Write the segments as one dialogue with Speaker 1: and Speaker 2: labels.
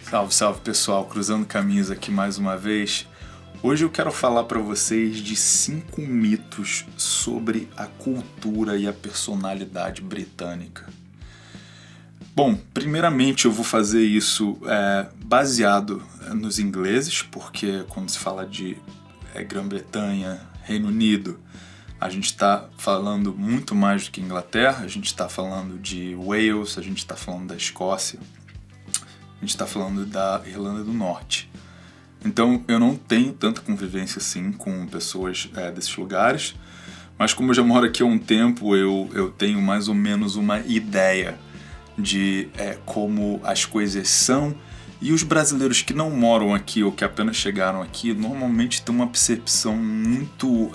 Speaker 1: Salve, salve pessoal, cruzando caminhos aqui mais uma vez. Hoje eu quero falar para vocês de 5 mitos sobre a cultura e a personalidade britânica. Bom, primeiramente eu vou fazer isso baseado nos ingleses, porque quando se fala de Grã-Bretanha, Reino Unido, a gente está falando muito mais do que Inglaterra, a gente está falando de Wales, a gente está falando da Escócia. A gente está falando da Irlanda do Norte. Então eu não tenho tanta convivência assim com pessoas desses lugares, mas como eu já moro aqui há um tempo, eu tenho mais ou menos uma ideia de como as coisas são. E os brasileiros que não moram aqui ou que apenas chegaram aqui normalmente têm uma percepção muito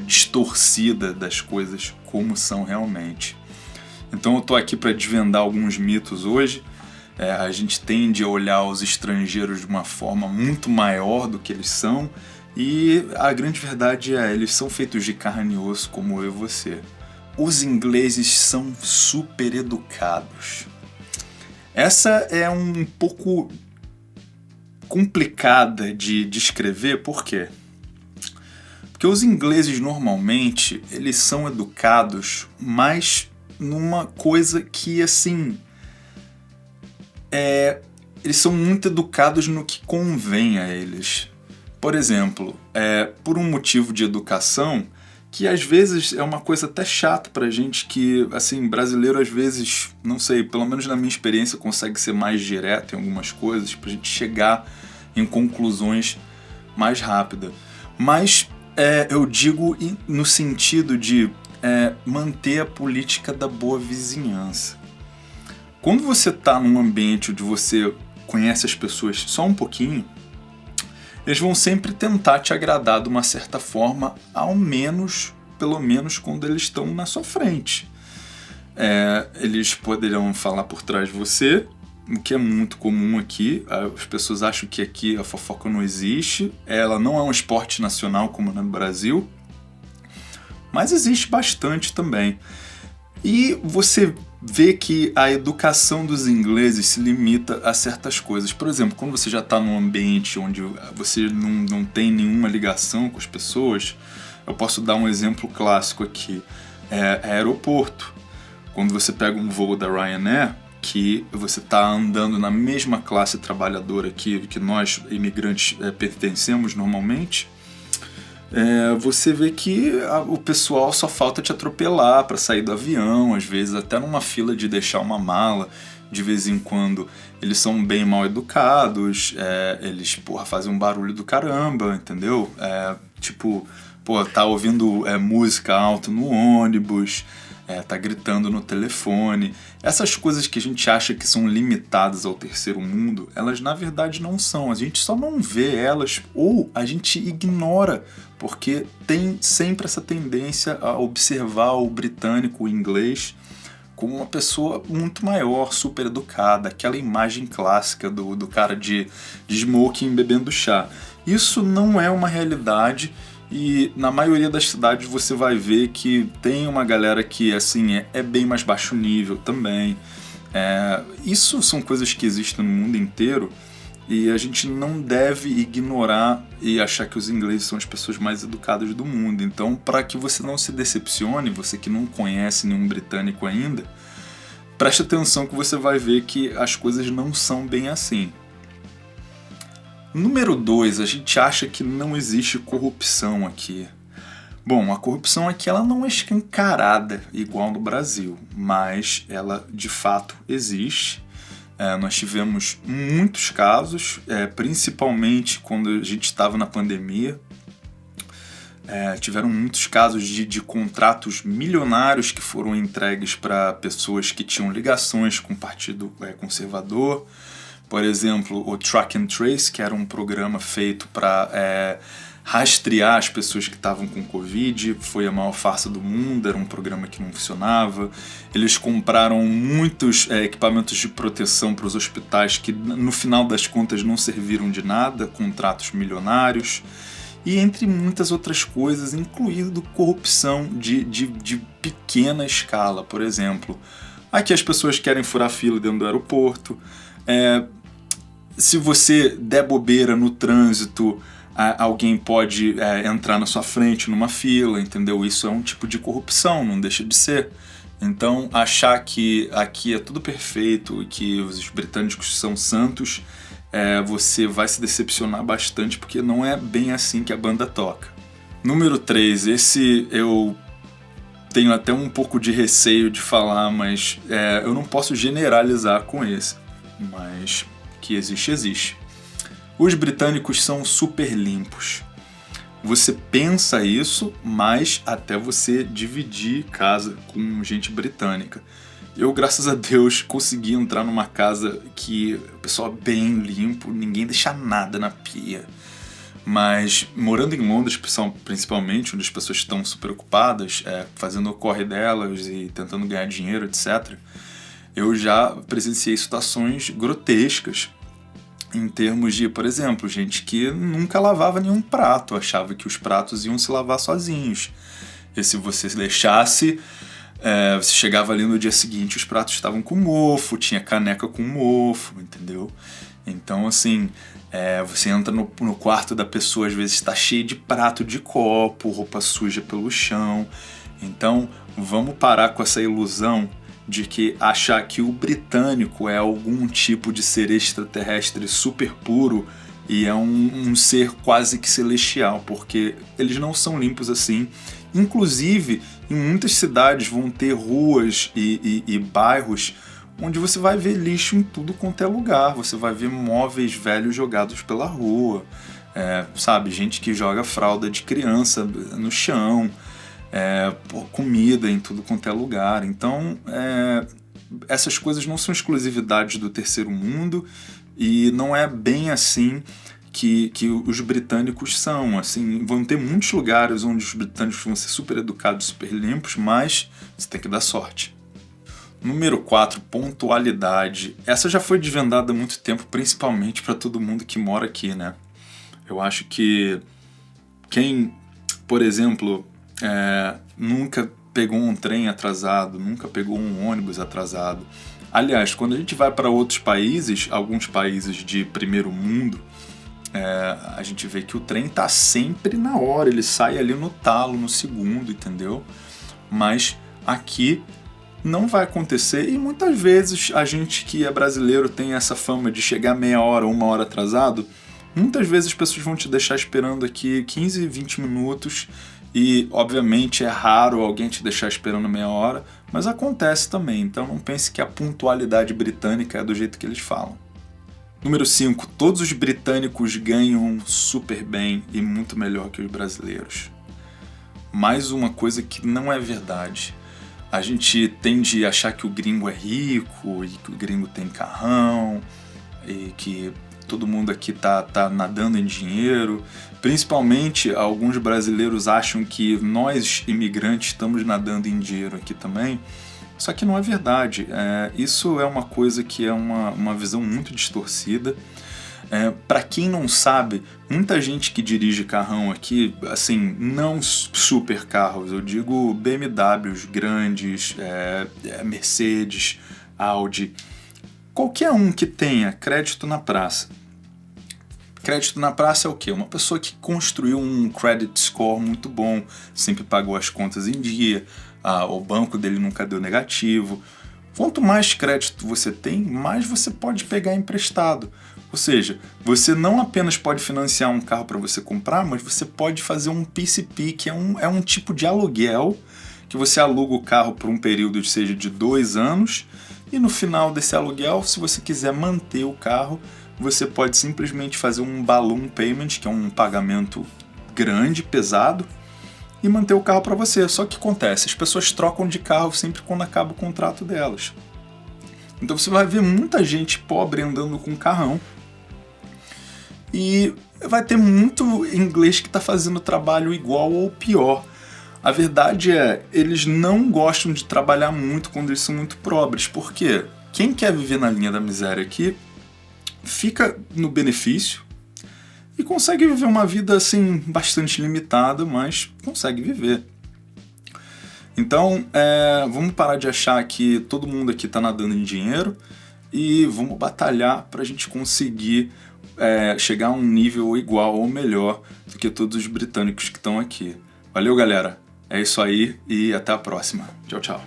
Speaker 1: distorcida das coisas como são realmente. Então eu estou aqui para desvendar alguns mitos hoje. A gente tende a olhar os estrangeiros de uma forma muito maior do que eles são, e a grande verdade eles são feitos de carne e osso como eu e você. Os ingleses são super educados. Essa é um pouco complicada de descrever, por quê? Porque os ingleses normalmente eles são educados, mas numa coisa que assim... eles são muito educados no que convém a eles. Por exemplo, por um motivo de educação, que às vezes é uma coisa até chata pra gente, que assim, brasileiro às vezes, não sei, pelo menos na minha experiência, consegue ser mais direto em algumas coisas, pra gente chegar em conclusões mais rápidas. Mas eu digo no sentido de manter a política da boa vizinhança. Quando você está num ambiente onde você conhece as pessoas só um pouquinho, eles vão sempre tentar te agradar de uma certa forma, pelo menos quando eles estão na sua frente. Eles poderão falar por trás de você, o que é muito comum aqui. As pessoas acham que aqui a fofoca não existe, ela não é um esporte nacional como no Brasil, mas existe bastante também. E você vê que a educação dos ingleses se limita a certas coisas. Por exemplo, quando você já está num ambiente onde você não tem nenhuma ligação com as pessoas, eu posso dar um exemplo clássico aqui. Aeroporto. Quando você pega um voo da Ryanair, que você está andando na mesma classe trabalhadora que nós, imigrantes, pertencemos normalmente, você vê que o pessoal só falta te atropelar para sair do avião, às vezes até numa fila de deixar uma mala. De vez em quando eles são bem mal educados, eles fazem um barulho do caramba, entendeu? Tá ouvindo música alta no ônibus, tá gritando no telefone. Essas coisas que a gente acha que são limitadas ao terceiro mundo, elas na verdade não são. A gente só não vê elas ou a gente ignora, porque tem sempre essa tendência a observar o britânico, o inglês, como uma pessoa muito maior, super educada, aquela imagem clássica do cara de smoking bebendo chá. Isso não é uma realidade. E na maioria das cidades você vai ver que tem uma galera que assim, é bem mais baixo nível também. Isso são coisas que existem no mundo inteiro e a gente não deve ignorar e achar que os ingleses são as pessoas mais educadas do mundo. Então, para que você não se decepcione, você que não conhece nenhum britânico ainda, preste atenção que você vai ver que as coisas não são bem assim. Número 2, a gente acha que não existe corrupção aqui. Bom, a corrupção aqui ela não é escancarada igual no Brasil, mas ela de fato existe. Nós tivemos muitos casos, principalmente quando a gente estava na pandemia. Tiveram muitos casos de contratos milionários que foram entregues para pessoas que tinham ligações com o Partido Conservador. Por exemplo, o Track and Trace, que era um programa feito para rastrear as pessoas que estavam com Covid, foi a maior farsa do mundo, era um programa que não funcionava. Eles compraram muitos equipamentos de proteção para os hospitais que, no final das contas, não serviram de nada, contratos milionários. E entre muitas outras coisas, incluindo corrupção de pequena escala, por exemplo. Aqui as pessoas querem furar fila dentro do aeroporto. se você der bobeira no trânsito, alguém pode entrar na sua frente numa fila, entendeu? Isso é um tipo de corrupção, não deixa de ser. Então, achar que aqui é tudo perfeito e que os britânicos são santos, você vai se decepcionar bastante, porque não é bem assim que a banda toca. Número 3, esse eu tenho até um pouco de receio de falar, mas eu não posso generalizar com esse, mas que existe. Os britânicos são super limpos. Você pensa isso, mas até você dividir casa com gente britânica. Eu, graças a Deus, consegui entrar numa casa que o pessoal é bem limpo, ninguém deixa nada na pia. Mas morando em Londres, principalmente, onde as pessoas estão super ocupadas, fazendo o corre delas e tentando ganhar dinheiro, etc., eu já presenciei situações grotescas em termos de, por exemplo, gente que nunca lavava nenhum prato, achava que os pratos iam se lavar sozinhos. E se você deixasse, você chegava ali no dia seguinte, os pratos estavam com mofo, tinha caneca com mofo, entendeu? Então, assim, você entra no quarto da pessoa, às vezes está cheio de prato, de copo, roupa suja pelo chão. Então, vamos parar com essa ilusão de que achar que o britânico é algum tipo de ser extraterrestre super puro e é um ser quase que celestial, porque eles não são limpos assim. Inclusive, em muitas cidades vão ter ruas e bairros onde você vai ver lixo em tudo quanto é lugar, você vai ver móveis velhos jogados pela rua, sabe, gente que joga fralda de criança no chão, comida em tudo quanto é lugar. Então, essas coisas não são exclusividades do terceiro mundo e não é bem assim que os britânicos são. Assim, vão ter muitos lugares onde os britânicos vão ser super educados, super limpos, mas você tem que dar sorte. Número 4, pontualidade. Essa já foi desvendada há muito tempo, principalmente para todo mundo que mora aqui, né? Eu acho que quem, por exemplo, nunca pegou um trem atrasado, nunca pegou um ônibus atrasado. Aliás, quando a gente vai para outros países, alguns países de primeiro mundo, a gente vê que o trem tá sempre na hora, ele sai ali no talo, no segundo, entendeu? Mas aqui não vai acontecer, e muitas vezes a gente que é brasileiro tem essa fama de chegar meia hora ou uma hora atrasado. Muitas vezes as pessoas vão te deixar esperando aqui 15, 20 minutos e, obviamente, é raro alguém te deixar esperando meia hora, mas acontece também, então não pense que a pontualidade britânica é do jeito que eles falam. Número 5, todos os britânicos ganham super bem e muito melhor que os brasileiros. Mais uma coisa que não é verdade. A gente tende a achar que o gringo é rico e que o gringo tem carrão e que todo mundo aqui tá nadando em dinheiro. Principalmente, alguns brasileiros acham que nós, imigrantes, estamos nadando em dinheiro aqui também. Só que não é verdade. Isso é uma coisa que é uma visão muito distorcida. Para quem não sabe, muita gente que dirige carrão aqui, assim, não super carros, eu digo BMWs grandes, Mercedes, Audi, qualquer um que tenha crédito na praça. Crédito na praça é o quê? Uma pessoa que construiu um credit score muito bom, sempre pagou as contas em dia, o banco dele nunca deu negativo. Quanto mais crédito você tem, mais você pode pegar emprestado. Ou seja, você não apenas pode financiar um carro para você comprar, mas você pode fazer um PCP, que é um tipo de aluguel, que você aluga o carro por um período, seja de 2 anos, e no final desse aluguel, se você quiser manter o carro, você pode simplesmente fazer um balloon payment, que é um pagamento grande, pesado, e manter o carro para você. Só que acontece, as pessoas trocam de carro sempre quando acaba o contrato delas. Então você vai ver muita gente pobre andando com carrão, e vai ter muito inglês que está fazendo trabalho igual ou pior. A verdade é, eles não gostam de trabalhar muito quando eles são muito pobres. Por quê? Quem quer viver na linha da miséria aqui fica no benefício e consegue viver uma vida assim bastante limitada, mas consegue viver. Então, vamos parar de achar que todo mundo aqui está nadando em dinheiro. e vamos batalhar para a gente conseguir chegar a um nível igual ou melhor do que todos os britânicos que estão aqui. Valeu, galera! É isso aí e até a próxima. Tchau, tchau.